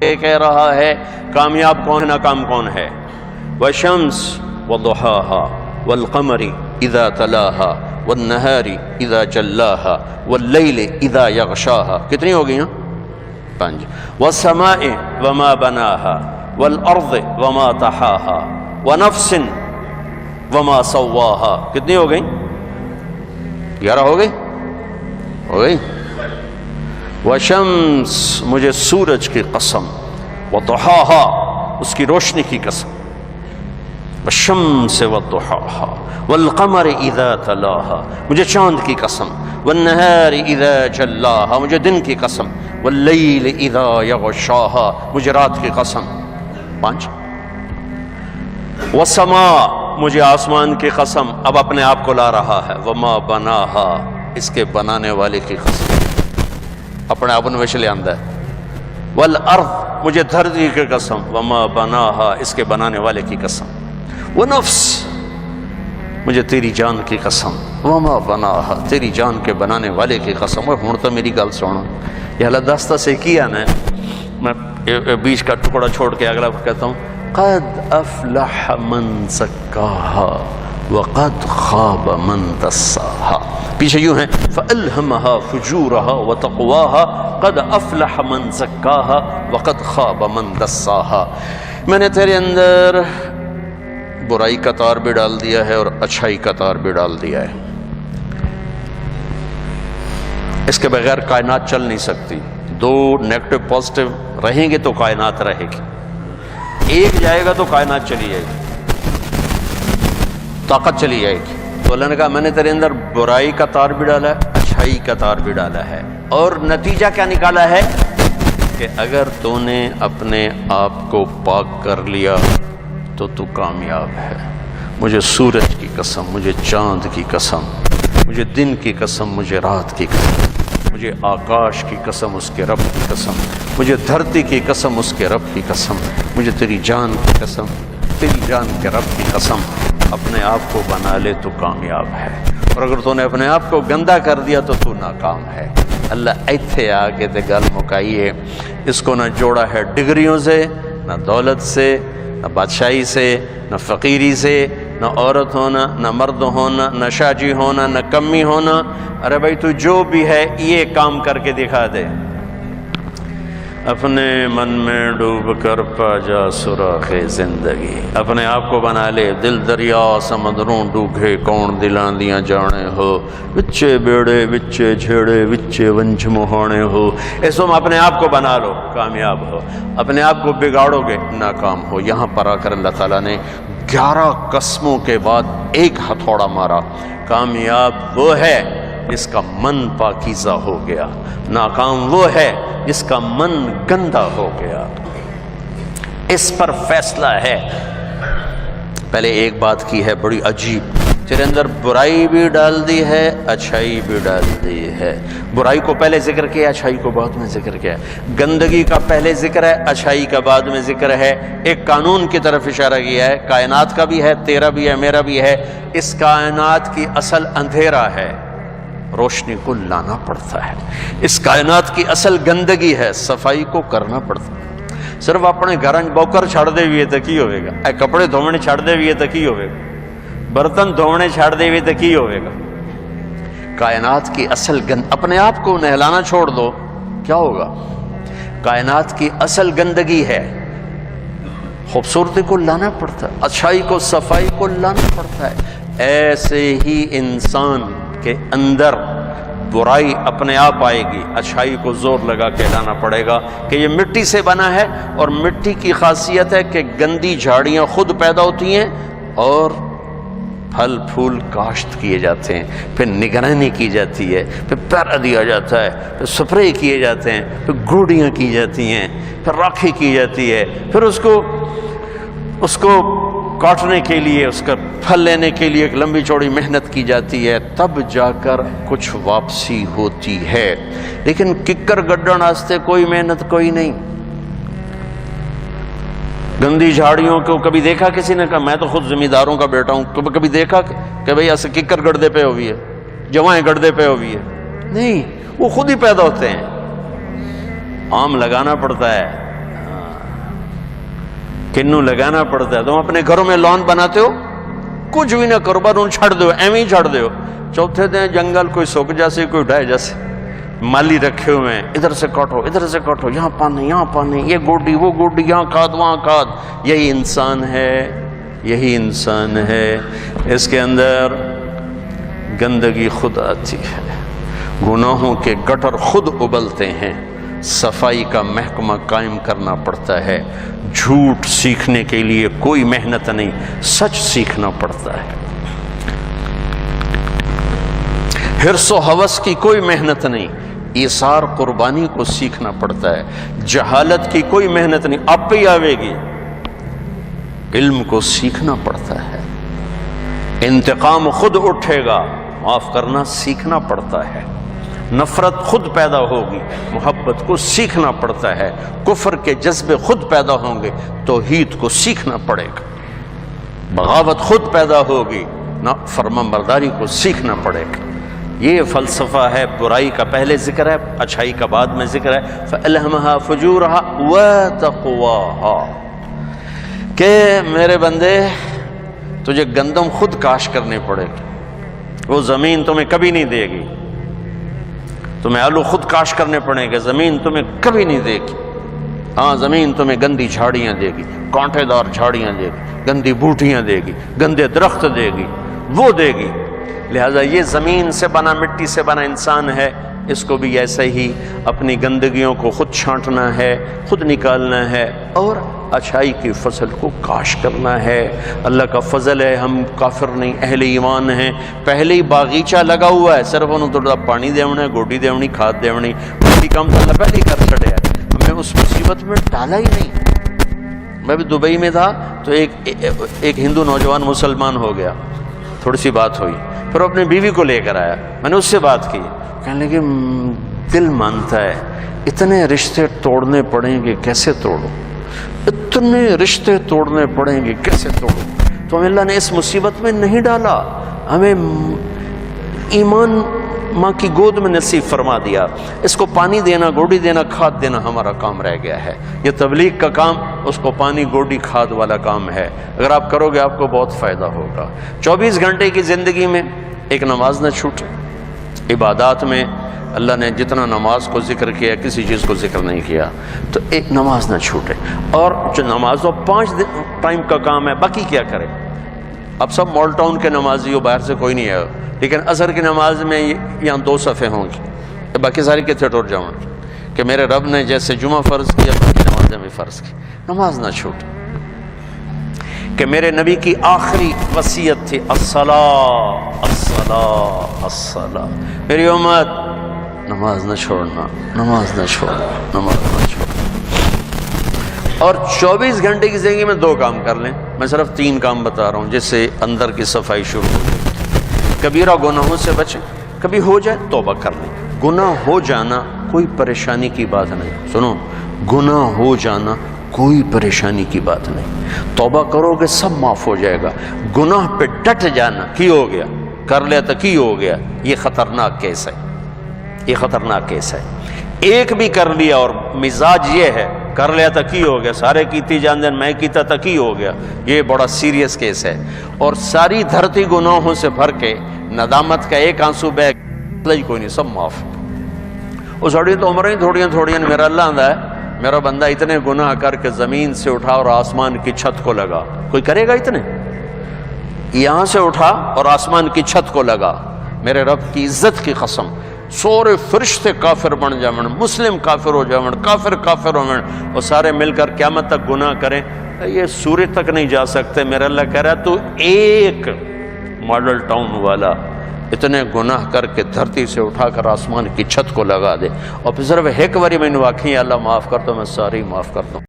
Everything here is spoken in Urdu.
کہہ رہا ہے کامیاب کون ہے، ناکام کون ہے؟ والشمس وضحاها والقمر اذا تلاها والنہار اذا جلاها واللیل اذا یغشاها. کتنی ہو گئی ہیں؟ 5. والسماء وما بناها والارض وما طحاها ونفس وما سواها. کتنی ہو گئی؟ 11 ہو گئی؟ ہو گئی. وشمس، مجھے سورج کی قسم، وضحاها، اس کی روشنی کی قسم، والشمس وضحاها والقمر اذا تلاها، مجھے چاند کی قسم، والنہار اذا جلاها، مجھے دن کی قسم، واللیل اذا یغشاها، مجھے رات کی قسم. 5. والسماء، مجھے آسمان کی قسم، اب اپنے آپ کو لا رہا ہے، وما بناها، اس کے بنانے والے کی قسم، اپنے آپ نے ویسے لے آندہ ہے. والارض، مجھے دھرتی کی قسم، وما بناها، اس کے بنانے والے کی قسم. ونفس، مجھے تیری جان کی قسم، وما بناها، تیری جان کے بنانے والے کی قسم. اور ہوں تو میری گل سنو، یہ اللہ داستہ سے کیا نا، میں بیچ کا ٹکڑا چھوڑ کے اگلا کہتا ہوں قد افلح من زکاها وقد خاب من دساها. پیچھے یوں ہیں فألہمها فجورها وتقواها قد افلح من زکاها وقد خاب من دساها. میں نے تیرے اندر برائی کا تار بھی ڈال دیا ہے اور اچھائی کا تار بھی ڈال دیا ہے. اس کے بغیر کائنات چل نہیں سکتی. 2 نیگیٹو پازیٹیو رہیں گے تو کائنات رہے گی، ایک جائے گا تو کائنات چلی جائے گی، طاقت چلی جائے گی. تو اللہ نے کہا میں نے تیرے اندر برائی کا تار بھی ڈالا ہے، اچھائی کا تار بھی ڈالا ہے، اور نتیجہ کیا نکالا ہے کہ اگر تو نے اپنے آپ کو پاک کر لیا تو تو کامیاب ہے. مجھے سورج کی قسم، مجھے چاند کی قسم، مجھے دن کی قسم، مجھے رات کی قسم، مجھے آکاش کی قسم، اس کے رب کی قسم، مجھے دھرتی کی قسم، اس کے رب کی قسم، مجھے تیری جان کی قسم، تیری جان کے رب کی قسم. اپنے آپ کو بنا لے تو کامیاب ہے، اور اگر تو نے اپنے آپ کو گندا کر دیا تو تو ناکام ہے. اللہ ایتھے آگے تے گل مکائیے. اس کو نہ جوڑا ہے ڈگریوں سے، نہ دولت سے، نہ بادشاہی سے، نہ فقیری سے، نہ عورت ہونا، نہ مرد ہونا، نہ شاجی ہونا، نہ کمی ہونا. ارے بھائی تو جو بھی ہے یہ کام کر کے دکھا دے. اپنے من میں ڈوب کر پا جا سراخ زندگی. اپنے آپ کو بنا لے دل دریا سمندروں ڈوگے کون دلاں دیاں جانے ہو، وچے بیڑے وچے جھیڑے وچے ونج مہانے ہو. اس میں اپنے آپ کو بنا لو، کامیاب ہو. اپنے آپ کو بگاڑو گے، ناکام ہو. یہاں پر آ کر اللہ تعالیٰ نے 11 قسموں کے بعد ایک ہتھوڑا مارا. کامیاب وہ ہے جس کا من پاکیزہ ہو گیا، ناکام وہ ہے جس کا من گندا ہو گیا. اس پر فیصلہ ہے. پہلے ایک بات کی ہے بڑی عجیب، تیرے اندر برائی بھی ڈال دی ہے، اچھائی بھی ڈال دی ہے. برائی کو پہلے ذکر کیا، اچھائی کو بعد میں ذکر کیا. گندگی کا پہلے ذکر ہے، اچھائی کا بعد میں ذکر ہے. ایک قانون کی طرف اشارہ کیا ہے، کائنات کا بھی ہے، تیرا بھی ہے، میرا بھی ہے. اس کائنات کی اصل اندھیرا ہے، روشنی کو لانا پڑتا ہے. اس کائنات کی اصل گندگی ہے، صفائی کو کرنا پڑتا ہے. صرف اپنے گھر بوکر چھڑ دے ہوئے تو کی ہوئے گا، اے کپڑے دھونے چھڑ دے ہوئے تو کی ہوئے گا، برتن دھونے چھڑ دے ہوئے تو کی ہوئے گا. کائنات کی اصل اپنے آپ کو نہلانا چھوڑ دو، کیا ہوگا؟ کائنات کی اصل گندگی ہے. خوبصورتی کو لانا پڑتا ہے، اچھائی کو، صفائی کو لانا پڑتا ہے. ایسے ہی انسان کے اندر برائی اپنے آپ آئے گی، اچھائی کو زور لگا کے لانا پڑے گا کہ یہ مٹی سے بنا ہے، اور مٹی کی خاصیت ہے کہ گندی جھاڑیاں خود پیدا ہوتی ہیں اور پھل پھول کاشت کیے جاتے ہیں، پھر نگرانی کی جاتی ہے، پھر پیرا دیا جاتا ہے، پھر سپرے کیے جاتے ہیں، پھر گوڑیاں کی جاتی ہیں، پھر راکھی کی جاتی ہے، پھر اس کو کاٹنے کے لیے، اس کا پھل لینے کے لیے ایک لمبی چوڑی محنت کی جاتی ہے، تب جا کر کچھ واپسی ہوتی ہے. لیکن ککر گڈن واسطے کوئی محنت کوئی نہیں. گندی جھاڑیوں کو کبھی دیکھا کسی نے؟ کہا میں تو خود زمینداروں کا بیٹا ہوں، کبھی دیکھا کہ بھئی ایسے ککر گڑدے پہ ہوئی ہے، جوائیں گڑدے پہ ہوئی ہے؟ نہیں، وہ خود ہی پیدا ہوتے ہیں. آم لگانا پڑتا ہے، کنوں لگانا پڑتا ہے. تم اپنے گھروں میں لان بناتے ہو, کچھ بھی نہ کرو, بس چھڑ دو, ایویں ہی چھڑ دو. چوتھے دن جنگل کوئی سوکھ جیسے کوئی ڈھائے جیسے مالی رکھے ہوئے ہیں, ادھر سے کاٹو ادھر سے کاٹو, یہاں پانی یہاں پانی, یہ گوڈی وہ گوڈی, یہاں کھاد وہاں کھاد. یہی انسان ہے, یہی انسان ہے. اس کے اندر گندگی خود آتی ہے, گناہوں کے گٹر خود ابلتے ہیں. صفائی کا محکمہ قائم کرنا پڑتا ہے. جھوٹ سیکھنے کے لیے کوئی محنت نہیں, سچ سیکھنا پڑتا ہے. حرص و ہوس کی کوئی محنت نہیں, ایثار قربانی کو سیکھنا پڑتا ہے. جہالت کی کوئی محنت نہیں, آپ پہ ہی آوے گی. علم کو سیکھنا پڑتا ہے. انتقام خود اٹھے گا, معاف کرنا سیکھنا پڑتا ہے. نفرت خود پیدا ہوگی, محبت کو سیکھنا پڑتا ہے. کفر کے جذبے خود پیدا ہوں گے, توحید کو سیکھنا پڑے گا. بغاوت خود پیدا ہوگی, فرمان برداری کو سیکھنا پڑے گا. یہ فلسفہ ہے. برائی کا پہلے ذکر ہے, اچھائی کا بعد میں ذکر ہے. فَأَلْهَمَهَا فُجُورَهَا وَتَقْوَاهَا, کہ میرے بندے تجھے گندم خود کاش کرنے پڑے گی. وہ زمین تمہیں کبھی نہیں دے گی. تمہیں آلو خود کاش کرنے پڑیں گے, زمین تمہیں کبھی نہیں دے گی. ہاں زمین تمہیں گندی جھاڑیاں دے گی, کانٹے دار جھاڑیاں دے گی, گندی بوٹیاں دے گی, گندے درخت دے گی, وہ دے گی. لہذا یہ زمین سے بنا, مٹی سے بنا انسان ہے, اس کو بھی ایسے ہی اپنی گندگیوں کو خود چھانٹنا ہے, خود نکالنا ہے, اور اچھائی کی فصل کو کاش کرنا ہے. اللہ کا فضل ہے, ہم کافر نہیں, اہل ایمان ہیں. پہلے ہی باغیچہ لگا ہوا ہے, صرف انہوں تھوڑا پانی دیونا ہے, گوڈی دیونی, کھاد دیونی, باقی کام تو اللہ پہلے ہی کر چھڑے ہے. ہمیں اس مصیبت میں ڈالا ہی نہیں. میں بھی دبئی میں تھا تو ایک ہندو نوجوان مسلمان ہو گیا, تھوڑی سی بات ہوئی, پھر اپنی بیوی کو لے کر آیا. میں نے اس سے بات کی, کہنے لگے دل مانتا ہے اتنے رشتے توڑنے پڑیں گے, کیسے توڑو, اتنے رشتے توڑنے پڑیں گے, کیسے توڑو. تو ہمیں اللہ نے اس مصیبت میں نہیں ڈالا, ہمیں ایمان ماں کی گود میں نصیب فرما دیا. اس کو پانی دینا, گوڈی دینا, کھاد دینا ہمارا کام رہ گیا ہے. یہ تبلیغ کا کام اس کو پانی, گوڈی, کھاد والا کام ہے. اگر آپ کرو گے آپ کو بہت فائدہ ہوگا. 24 گھنٹے کی زندگی میں ایک نماز نہ چھوٹے. عبادات میں اللہ نے جتنا نماز کو ذکر کیا, کسی چیز کو ذکر نہیں کیا, تو ایک نماز نہ چھوٹے. اور جو نماز تو 5 ٹائم کا کام ہے, باقی کیا کرے. اب سب مال ٹاؤن کے نمازی ہو, باہر سے کوئی نہیں ہے, لیکن عصر کی نماز میں یہاں 2 صفحے ہوں گی, باقی ساری کتنے ٹور جاؤں کہ میرے رب نے جیسے جمعہ فرض کیا, باقی نمازیں بھی فرض کی. نماز نہ چھوٹے. کہ میرے نبی کی آخری وصیت تھی, الصلاۃ الصلاۃ الصلاۃ. میری امت نماز نہ چھوڑنا, نماز نہ چھوڑنا, نماز نہ چھوڑنا. اور 24 گھنٹے کی زندگی میں 2 کام کر لیں. میں صرف 3 کام بتا رہا ہوں جس سے اندر کی صفائی شروع ہو جائے. کبیرہ گناہوں سے بچیں, کبھی ہو جائے توبہ کر لیں. گناہ ہو جانا کوئی پریشانی کی بات نہیں. سنو, گناہ ہو جانا کوئی پریشانی کی بات نہیں. توبہ کرو گے سب معاف ہو جائے گا. گناہ پہ ڈٹ جانا, کی ہو گیا, کر لیا تو کی ہو گیا, یہ خطرناک کیس ہے. یہ خطرناک کیس ہے. ایک بھی کر لیا اور مزاج یہ ہے, کر لیا تو کی ہو گیا, سارے کیتی جان دین, میں کیتا تو کی ہو گیا, یہ بڑا سیریس کیس ہے. اور ساری دھرتی گناہوں سے بھر کے ندامت کا ایک آنسو بہ کوئی نہیں, سب معاف. وہ سڑی تو عمریں تھوڑیاں میرا اللہ آندہ ہے, میرا بندہ اتنے گناہ کر کے زمین سے اٹھا اور آسمان کی چھت کو لگا. کوئی کرے گا اتنے؟ یہاں سے اٹھا اور آسمان کی چھت کو لگا. میرے رب کی عزت کی قسم, سورے فرشتے کافر بن جاؤں, مسلم کافر ہو جاؤں, کافر ہو جاؤں, اور سارے مل کر قیامت تک گناہ کریں, یہ سورج تک نہیں جا سکتے. میرا اللہ کہہ رہا ہے تو ایک ماڈل ٹاؤن والا اتنے گناہ کر کے دھرتی سے اٹھا کر آسمان کی چھت کو لگا دے, اور پھر صرف ایک باری میں نے واقعی اللہ معاف کر دو, میں ساری معاف کر دوں.